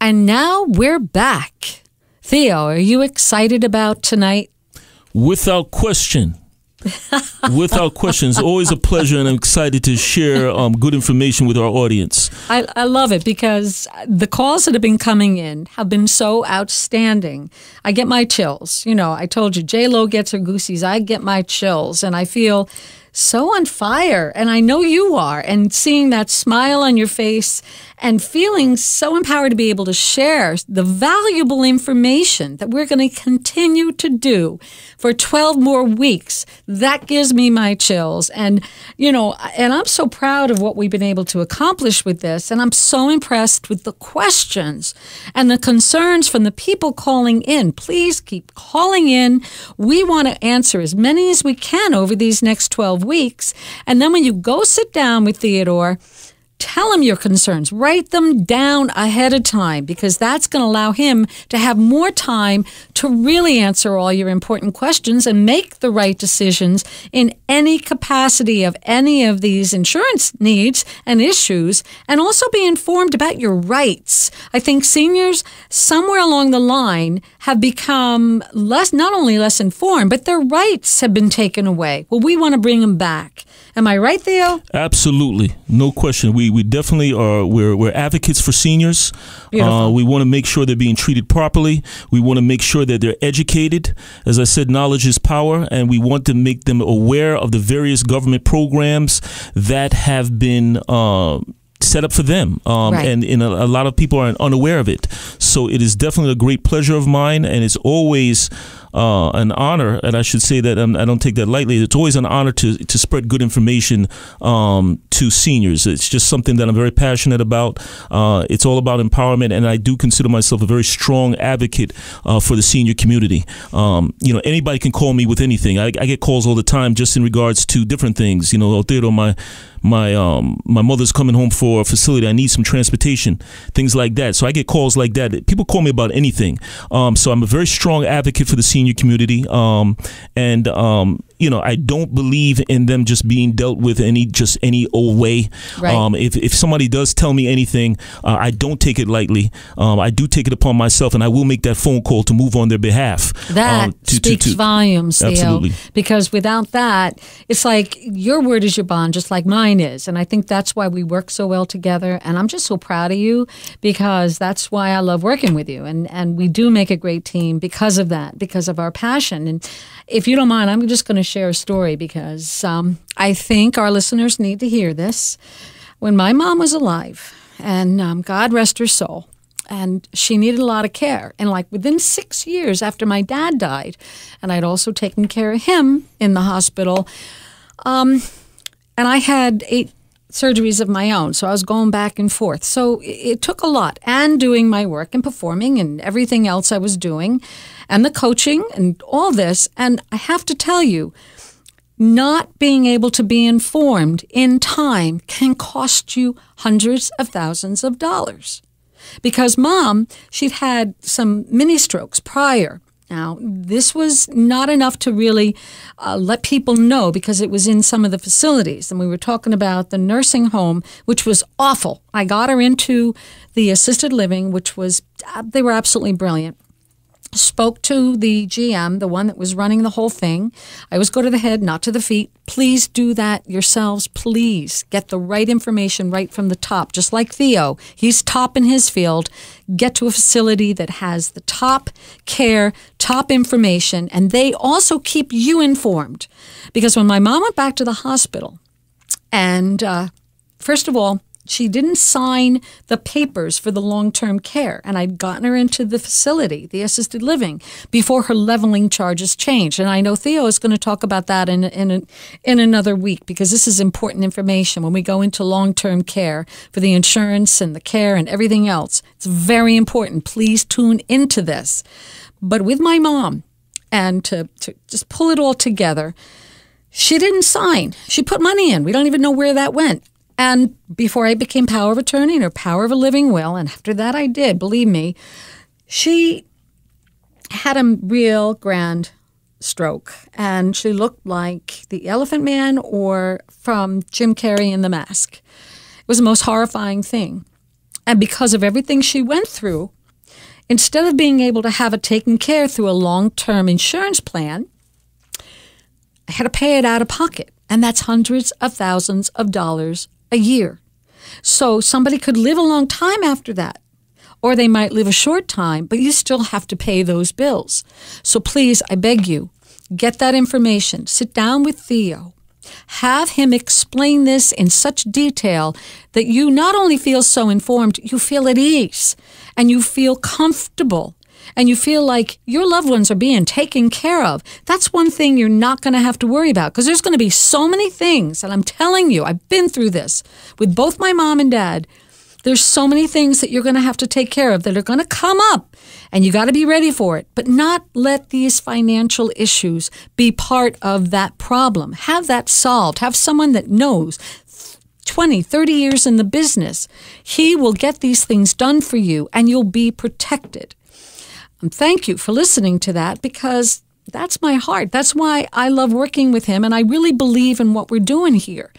And now we're back. Theo, are you excited about tonight? Without question. Without question. It's always a pleasure, and I'm excited to share good information with our audience. I love it because the calls that have been coming in have been so outstanding. I get my chills. You know, I told you, J-Lo gets her goosies. I get my chills, and I feel so on fire, and I know you are, and seeing that smile on your face and feeling so empowered to be able to share the valuable information that we're going to continue to do for 12 more weeks. That gives me my chills. And, you know, and I'm so proud of what we've been able to accomplish with this. And I'm so impressed with the questions and the concerns from the people calling in. Please keep calling in. We want to answer as many as we can over these next 12 weeks. And then when you go sit down with Theodore, tell him your concerns. Write them down ahead of time, because that's going to allow him to have more time to really answer all your important questions and make the right decisions in any capacity of any of these insurance needs and issues, and also be informed about your rights. I think seniors somewhere along the line have become not only less informed, but their rights have been taken away. Well, we want to bring them back. Am I right, Theo? Absolutely. No question. We definitely are. We're advocates for seniors. We want to make sure they're being treated properly. We want to make sure that they're educated. As I said, knowledge is power, and we want to make them aware of the various government programs that have been set up for them, and a lot of people are unaware of it. So it is definitely a great pleasure of mine, and it's always an honor, and I should say that I don't take that lightly. It's always an honor to spread good information to seniors. It's just something that I'm very passionate about. It's all about empowerment, and I do consider myself a very strong advocate for the senior community. You know, anybody can call me with anything. I get calls all the time just in regards to different things. You know, Theodore, my mother's coming home for a facility. I need some transportation, things like that. So I get calls like that. People call me about anything. So I'm a very strong advocate for the senior community. You know, I don't believe in them just being dealt with any old way. Right. If somebody does tell me anything, I don't take it lightly. I do take it upon myself, and I will make that phone call to move on their behalf. That speaks volumes, Theo. Absolutely. Because without that, it's like your word is your bond, just like mine is. And I think that's why we work so well together. And I'm just so proud of you, because that's why I love working with you. And we do make a great team because of that, because of our passion. And if you don't mind, I'm just going to share a story, because I think our listeners need to hear this. When my mom was alive, and God rest her soul, and she needed a lot of care. And like within 6 years after my dad died, and I'd also taken care of him in the hospital, and I had 8 surgeries of my own, so I was going back and forth. So it took a lot, and doing my work and performing and everything else I was doing, and the coaching and all this. And I have to tell you, not being able to be informed in time can cost you hundreds of thousands of dollars. Because Mom, she'd had some mini strokes prior. Now, this was not enough to really let people know, because it was in some of the facilities. And we were talking about the nursing home, which was awful. I got her into the assisted living, which was, they were absolutely brilliant. Spoke to the GM, the one that was running the whole thing. I always go to the head, not to the feet. Please do that yourselves. Please get the right information right from the top. Just like Theo, he's top in his field. Get to a facility that has the top care, top information, and they also keep you informed. Because when my mom went back to the hospital, and first of all, she didn't sign the papers for the long-term care, and I'd gotten her into the facility, the assisted living, before her leveling charges changed. And I know Theo is going to talk about that in another week, because this is important information when we go into long-term care for the insurance and the care and everything else. It's very important. Please tune into this. But with my mom, and to just pull it all together, she didn't sign. She put money in. We don't even know where that went. And before I became power of attorney or power of a living will, and after that I did, believe me, she had a real grand stroke. And she looked like the Elephant Man or from Jim Carrey in The Mask. It was the most horrifying thing. And because of everything she went through, instead of being able to have it taken care of through a long-term insurance plan, I had to pay it out of pocket. And that's hundreds of thousands of dollars a year. So somebody could live a long time after that, or they might live a short time, but you still have to pay those bills. So please, I beg you, get that information. Sit down with Theo. Have him explain this in such detail that you not only feel so informed, you feel at ease and you feel comfortable and you feel like your loved ones are being taken care of. That's one thing you're not going to have to worry about, because there's going to be so many things, and I'm telling you, I've been through this with both my mom and dad. There's so many things that you're going to have to take care of that are going to come up, and you got to be ready for it, but not let these financial issues be part of that problem. Have that solved. Have someone that knows 20, 30 years in the business. He will get these things done for you, and you'll be protected. Thank you for listening to that, because that's my heart. That's why I love working with him, and I really believe in what we're doing here.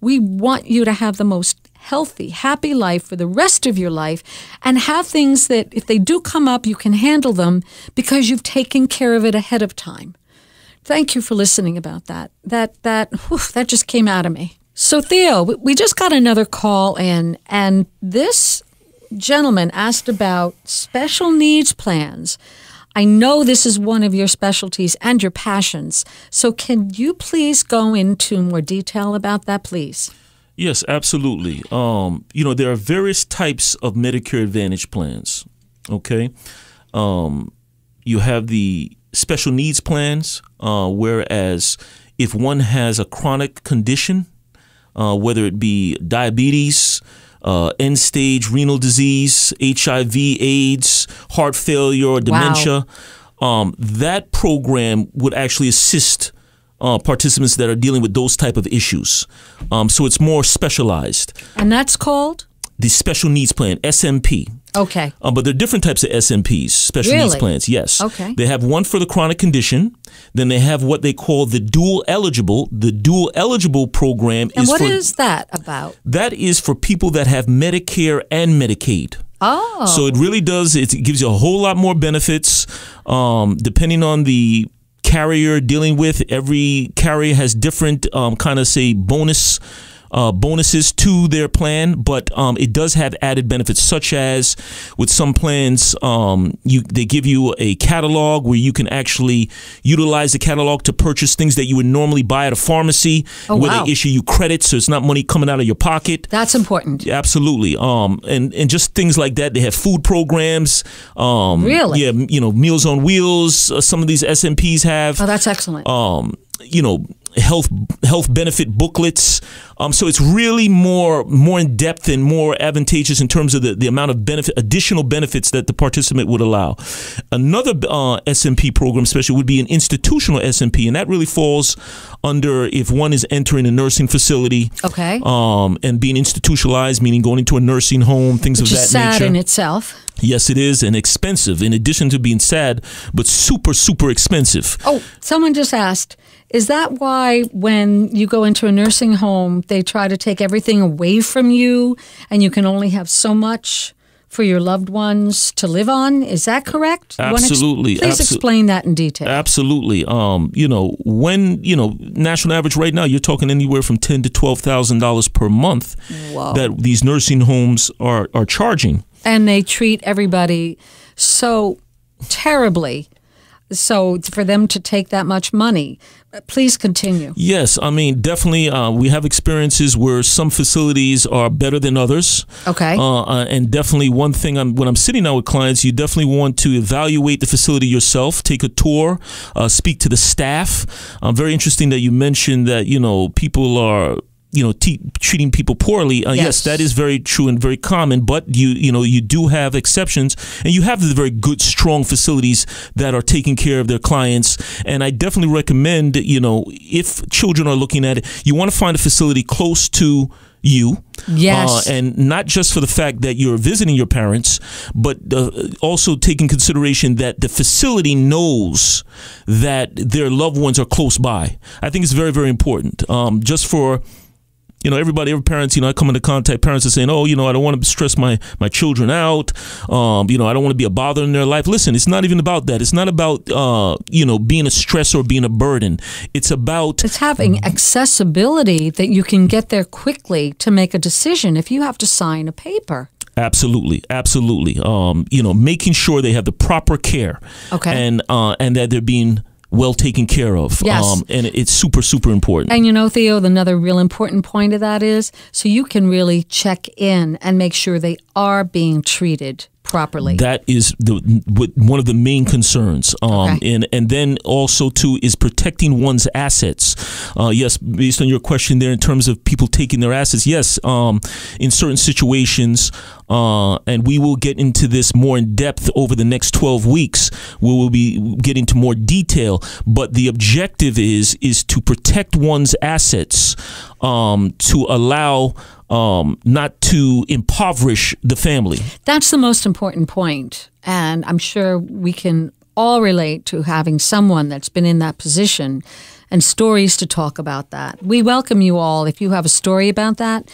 We want you to have the most healthy, happy life for the rest of your life, and have things that if they do come up, you can handle them because you've taken care of it ahead of time. Thank you for listening about that. That just came out of me. So Theo, we just got another call in, and this gentleman asked about special needs plans. I know this is one of your specialties and your passions. So can you please go into more detail about that, please? Yes, absolutely. There are various types of Medicare Advantage plans. Okay. You have the special needs plans, whereas if one has a chronic condition, whether it be diabetes, end-stage renal disease, HIV, AIDS, heart failure, or dementia, that program would actually assist participants that are dealing with those type of issues. So it's more specialized. And that's called? The Special Needs Plan, SMP. Okay. But there are different types of SNPs, special needs plans, yes. Okay. They have one for the chronic condition. Then they have what they call the dual eligible. The dual eligible program is for... And what is that about? That is for people that have Medicare and Medicaid. Oh. So it really does, it gives you a whole lot more benefits depending on the carrier dealing with. Every carrier has different bonuses to their plan, but it does have added benefits, such as with some plans, they give you a catalog where you can actually utilize the catalog to purchase things that you would normally buy at a pharmacy, where they issue you credits, so it's not money coming out of your pocket. That's important. Absolutely. And just things like that. They have food programs. Really? Yeah, Meals on Wheels. Some of these SNPs have. Oh, that's excellent. Health benefit booklets. So it's really more in depth and more advantageous in terms of the amount of additional benefits that the participant would allow. Another SMP program, especially, would be an institutional SMP, and that really falls under if one is entering a nursing facility. Okay. And being institutionalized, meaning going into a nursing home, things of that nature. Which is sad in itself. Yes, it is, and expensive. In addition to being sad, but super, super expensive. Oh, someone just asked, is that why when you go into a nursing home, they try to take everything away from you and you can only have so much for your loved ones to live on? Is that correct? Absolutely. Please explain that in detail. Absolutely. When, national average right now, you're talking anywhere from $10,000 to $12,000 per month. Whoa. That these nursing homes are charging. And they treat everybody so terribly. So for them to take that much money, please continue. Yes, I mean, definitely we have experiences where some facilities are better than others. Okay. And definitely one thing, when I'm sitting down with clients, you definitely want to evaluate the facility yourself, take a tour, speak to the staff. Very interesting that you mentioned that, people are treating people poorly. Yes, that is very true and very common. But you do have exceptions, and you have the very good, strong facilities that are taking care of their clients. And I definitely recommend, if children are looking at it, you want to find a facility close to you. Yes. And not just for the fact that you're visiting your parents, but also taking consideration that the facility knows that their loved ones are close by. I think it's very, very important. Just for every parents, I come into contact, parents are saying, oh, I don't want to stress my children out. I don't want to be a bother in their life. Listen, it's not even about that. It's not about, being a stress or being a burden. It's having accessibility that you can get there quickly to make a decision if you have to sign a paper. Absolutely. Making sure they have the proper care. Okay. And that they're being well taken care of. Yes. And it's super, super important. And Theo, another real important point of that is so you can really check in and make sure they are being treated properly. That is one of the main concerns. Okay. And then also, too, is protecting one's assets. Yes, based on your question there in terms of people taking their assets, yes, in certain situations, and we will get into this more in depth over the next 12 weeks. We will be getting into more detail. But the objective is to protect one's assets, to allow not to impoverish the family. That's the most important point. And I'm sure we can all relate to having someone that's been in that position and stories to talk about that. We welcome you all. If you have a story about that,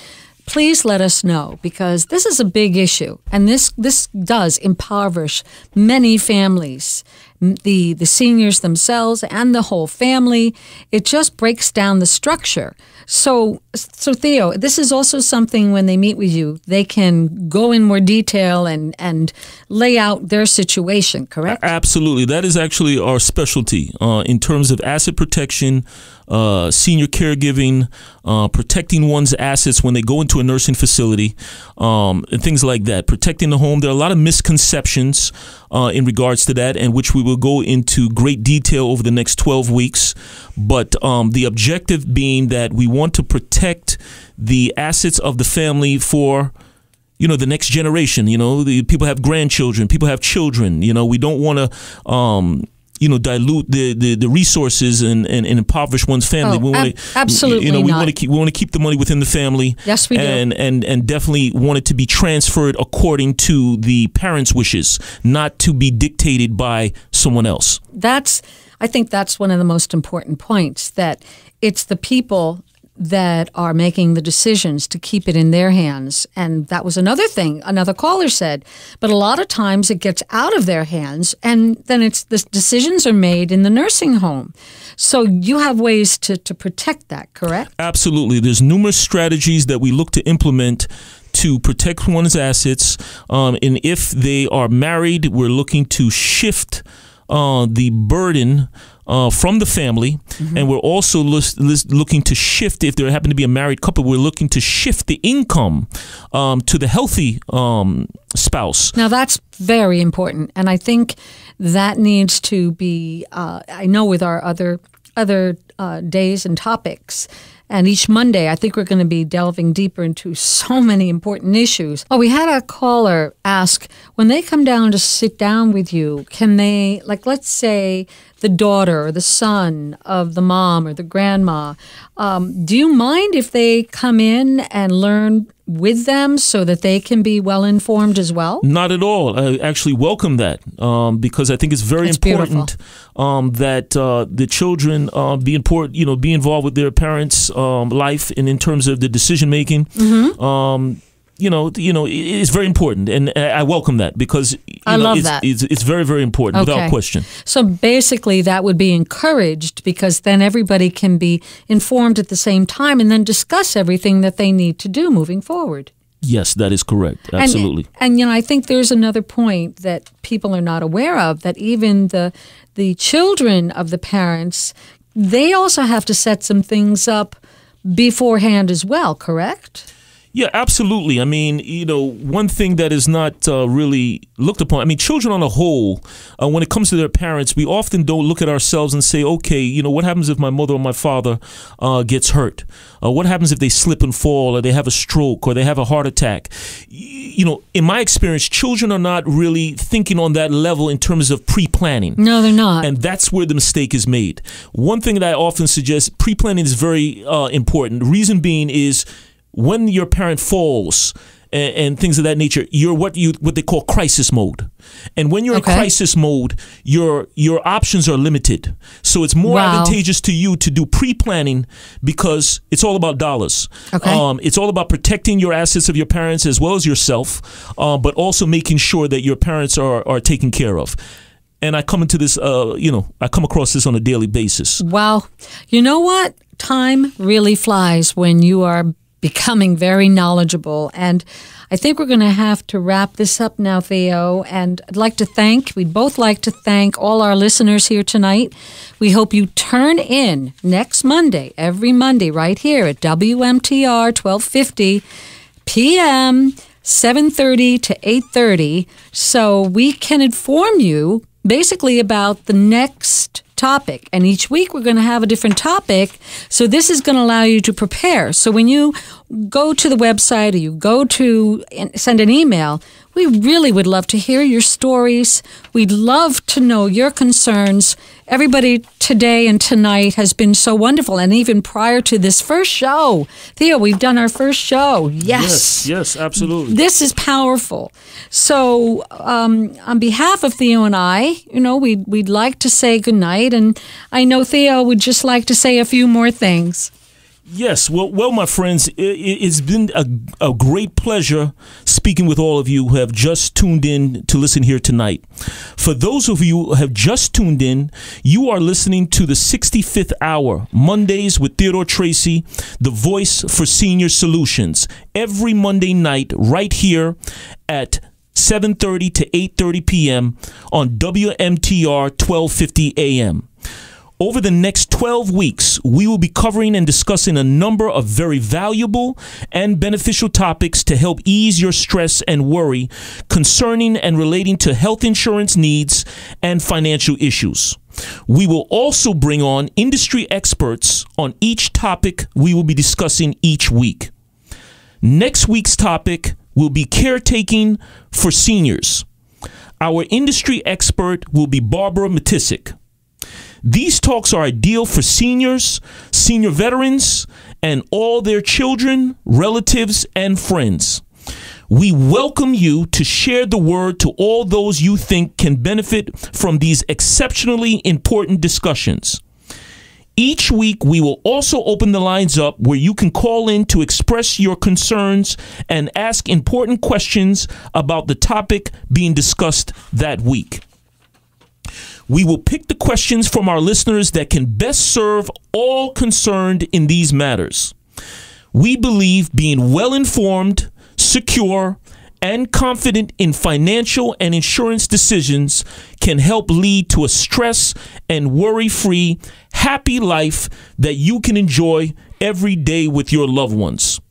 please let us know, because this is a big issue. And this does impoverish many families, the seniors themselves and the whole family. It just breaks down the structure. So Theo, this is also something when they meet with you, they can go in more detail and lay out their situation, correct? Absolutely. That is actually our specialty in terms of asset protection, senior caregiving, protecting one's assets when they go into a nursing facility, and things like that. Protecting the home. There are a lot of misconceptions in regards to that, and which we will go into great detail over the next 12 weeks. But the objective being that we want to protect the assets of the family for the next generation. The people have grandchildren, people have children. We don't want to dilute the resources and impoverish one's family. Absolutely we not. We want to keep the money within the family. Yes, we do. And definitely want it to be transferred according to the parents' wishes, not to be dictated by someone else. I think that's one of the most important points, that it's the people that are making the decisions to keep it in their hands. And that was another thing another caller said. But a lot of times it gets out of their hands, and then the decisions are made in the nursing home. So you have ways to protect that, correct? Absolutely. There's numerous strategies that we look to implement to protect one's assets. And if they are married, we're looking to shift the burden from the family, and we're also looking to shift, if there happen to be a married couple, we're looking to shift the income to the healthy spouse. Now that's very important, and I think that needs to be, I know with our other days and topics, and each Monday, I think we're going to be delving deeper into so many important issues. Oh, we had a caller ask, when they come down to sit down with you, can they, let's say the daughter or the son of the mom or the grandma, do you mind if they come in and learn with them so that they can be well informed as well? Not at all. I actually welcome that because I think it's very important that the children be involved with their parents' life and in terms of the decision making. It's very important, and I welcome that because I love that. It's very, very important, without question. So basically, that would be encouraged, because then everybody can be informed at the same time and then discuss everything that they need to do moving forward. Yes, that is correct. Absolutely. And I think there's another point that people are not aware of, that even the children of the parents, they also have to set some things up beforehand as well, correct? Yeah, absolutely. I mean, one thing that is not really looked upon, children on a whole, when it comes to their parents, we often don't look at ourselves and say, okay, what happens if my mother or my father gets hurt? What happens if they slip and fall, or they have a stroke, or they have a heart attack? In my experience, children are not really thinking on that level in terms of pre-planning. No, they're not. And that's where the mistake is made. One thing that I often suggest, pre-planning is very important. The reason being is, when your parent falls and things of that nature, you're what they call crisis mode. And when you're in crisis mode, your options are limited. So it's more advantageous to you to do pre-planning because it's all about dollars. It's all about protecting your assets of your parents as well as yourself, but also making sure that your parents are taken care of. And I come into this, I come across this on a daily basis. Wow. You know what? Time really flies when you are becoming very knowledgeable. And I think we're going to have to wrap this up now, Theo. And we'd both like to thank all our listeners here tonight. We hope you turn in next Monday, every Monday, right here at WMTR 1250 p.m., 7:30 to 8:30, so we can inform you basically about the next topic. And each week we're going to have a different topic. So this is going to allow you to prepare. So when you go to the website or you go to send an email, we really would love to hear your stories. We'd love to know your concerns. Everybody today and tonight has been so wonderful. And even prior to this first show, Theo, we've done our first show. Yes, absolutely. This is powerful. So on behalf of Theo and I, we'd like to say goodnight. And I know Theo would just like to say a few more things. Yes. Well, my friends, it's been a great pleasure speaking with all of you who have just tuned in to listen here tonight. For those of you who have just tuned in, you are listening to the 65th Hour, Mondays with Theodore Tracey, the voice for senior solutions, every Monday night right here at 7:30 to 8:30 p.m. on WMTR 1250 a.m. Over the next 12 weeks, we will be covering and discussing a number of very valuable and beneficial topics to help ease your stress and worry concerning and relating to health insurance needs and financial issues. We will also bring on industry experts on each topic we will be discussing each week. Next week's topic will be caretaking for seniors. Our industry expert will be Barbara Matisic. These talks are ideal for seniors, senior veterans, and all their children, relatives, and friends. We welcome you to share the word to all those you think can benefit from these exceptionally important discussions. Each week, we will also open the lines up where you can call in to express your concerns and ask important questions about the topic being discussed that week. We will pick the questions from our listeners that can best serve all concerned in these matters. We believe being well-informed, secure, and confident in financial and insurance decisions can help lead to a stress and worry-free, happy life that you can enjoy every day with your loved ones.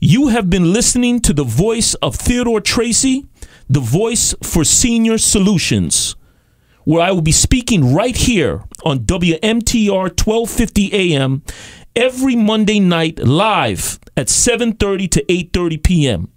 You have been listening to the voice of Theodore Tracey, the voice for senior solutions, where I will be speaking right here on WMTR 1250 AM every Monday night live at 7:30 to 8:30 p.m.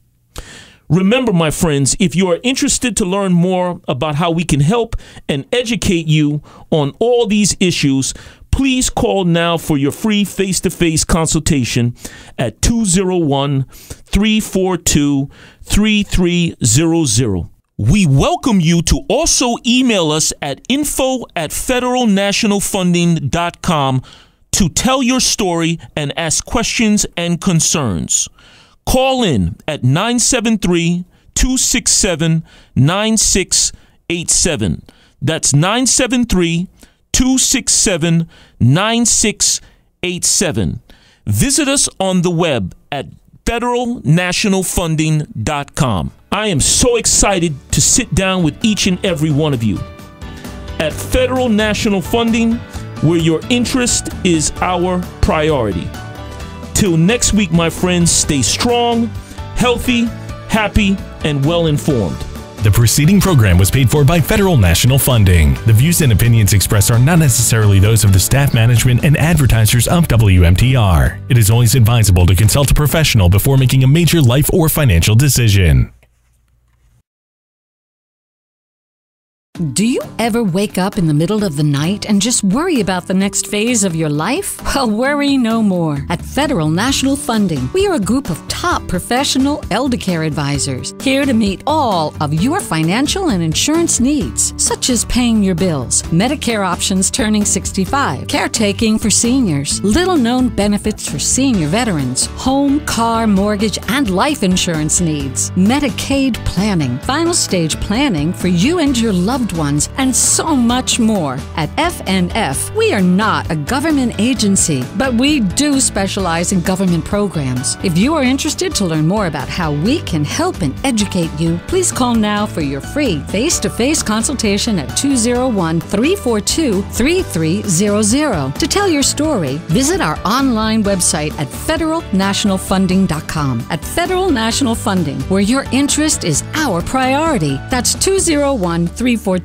Remember, my friends, if you are interested to learn more about how we can help and educate you on all these issues, please call now for your free face-to-face consultation at 201-342-3300. We welcome you to also email us at info@federalnationalfunding.com to tell your story and ask questions and concerns. Call in at 973-267-9687. That's 973-267-9687. Visit us on the web at federalnationalfunding.com. I am so excited to sit down with each and every one of you at Federal National Funding, where your interest is our priority. Till next week, my friends, stay strong, healthy, happy, and well-informed. The preceding program was paid for by Federal National Funding. The views and opinions expressed are not necessarily those of the staff, management, and advertisers of WMTR. It is always advisable to consult a professional before making a major life or financial decision. Do you ever wake up in the middle of the night and just worry about the next phase of your life? Well, worry no more. At Federal National Funding, we are a group of top professional elder care advisors here to meet all of your financial and insurance needs, such as paying your bills, Medicare options turning 65, caretaking for seniors, little-known benefits for senior veterans, home, car, mortgage, and life insurance needs, Medicaid planning, final stage planning for you and your loved ones, and so much more. At FNF, we are not a government agency, but we do specialize in government programs. If you are interested to learn more about how we can help and educate you, please call now for your free face-to-face consultation at 201-342-3300. To tell your story, visit our online website at federalnationalfunding.com. At Federal National Funding, where your interest is our priority. That's 201-342-3300.